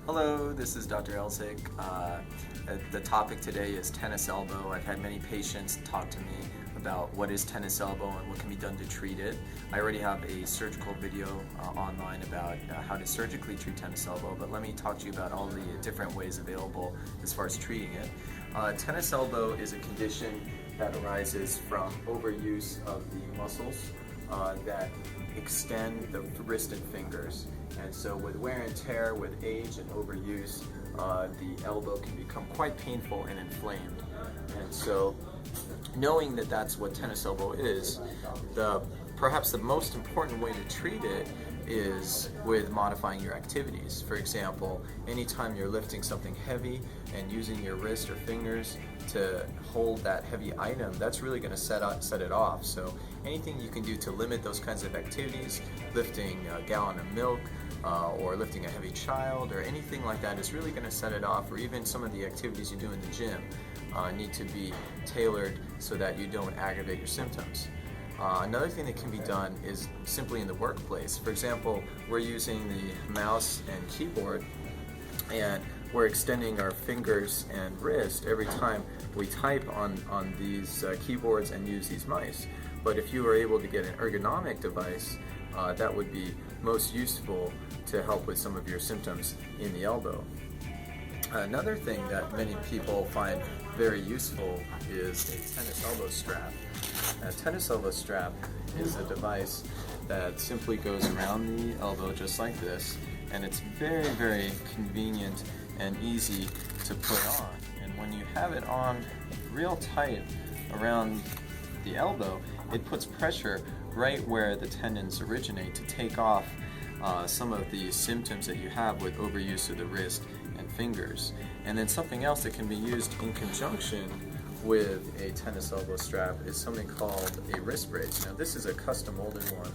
Hello, this is Dr. Elzik. The topic today is tennis elbow. I've had many patients talk to me about what is tennis elbow and what can be done to treat it. I already have a surgical video online about how to surgically treat tennis elbow, but let me talk to you about all the different ways available as far as treating it. Tennis elbow is a condition that arises from overuse of the muscles that extend the wrist and fingers. And so with wear and tear, with age and overuse, the elbow can become quite painful and inflamed. And so knowing that that's what tennis elbow is, perhaps the most important way to treat it is with modifying your activities. For example, anytime you're lifting something heavy and using your wrist or fingers to hold that heavy item, that's really going to set it off. So anything you can do to limit those kinds of activities, lifting a gallon of milk, or lifting a heavy child, or anything like that is really going to set it off. Or even some of the activities you do in the gym need to be tailored so that you don't aggravate your symptoms. Another thing that can be done is simply in the workplace. For example, we're using the mouse and keyboard, and we're extending our fingers and wrist every time we type on these keyboards and use these mice. But if you were able to get an ergonomic device, that would be most useful to help with some of your symptoms in the elbow. Another thing that many people find very useful is a tennis elbow strap. A tennis elbow strap is a device that simply goes around the elbow just like this, and it's very, very convenient and easy to put on. And when you have it on real tight around the elbow, it puts pressure right where the tendons originate to take off some of the symptoms that you have with overuse of the wrist and fingers. And then something else that can be used in conjunction with a tennis elbow strap is something called a wrist brace. Now this is a custom molded one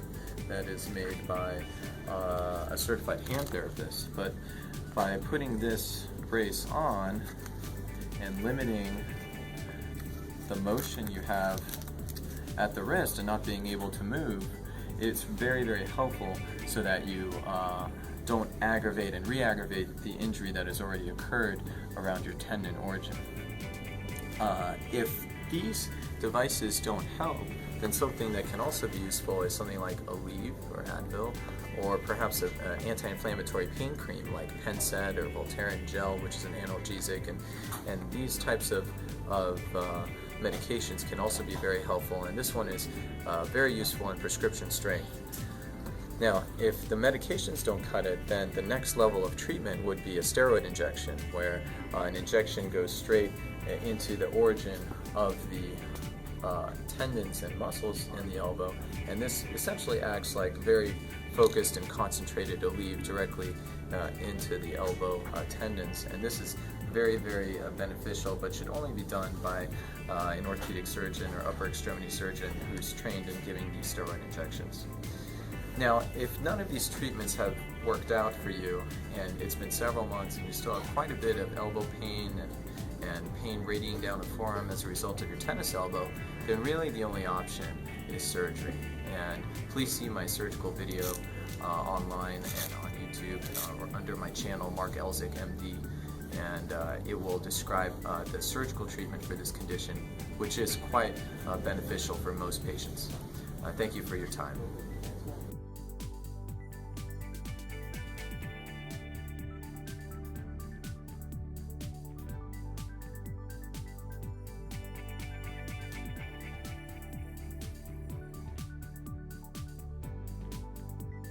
that is made by a certified hand therapist, but by putting this brace on and limiting the motion you have at the wrist and not being able to move, it's very, very helpful so that you don't aggravate and re-aggravate the injury that has already occurred around your tendon origin. If these devices don't help, then something that can also be useful is something like Aleve or Advil, or perhaps an anti-inflammatory pain cream like Pensed or Voltaren Gel, which is an analgesic, and these types of medications can also be very helpful, and this one is very useful in prescription strength. Now, if the medications don't cut it, then the next level of treatment would be a steroid injection, where an injection goes straight into the origin of the tendons and muscles in the elbow, and this essentially acts like very focused and concentrated Aleve directly into the elbow tendons, and this is very, very beneficial, but should only be done by an orthopedic surgeon or upper extremity surgeon who's trained in giving these steroid injections. Now, if none of these treatments have worked out for you, and it's been several months and you still have quite a bit of elbow pain and pain radiating down the forearm as a result of your tennis elbow, then really the only option is surgery. And please see my surgical video online and on YouTube or under my channel, Mark Elzik, MD, and it will describe the surgical treatment for this condition, which is quite beneficial for most patients. Thank you for your time.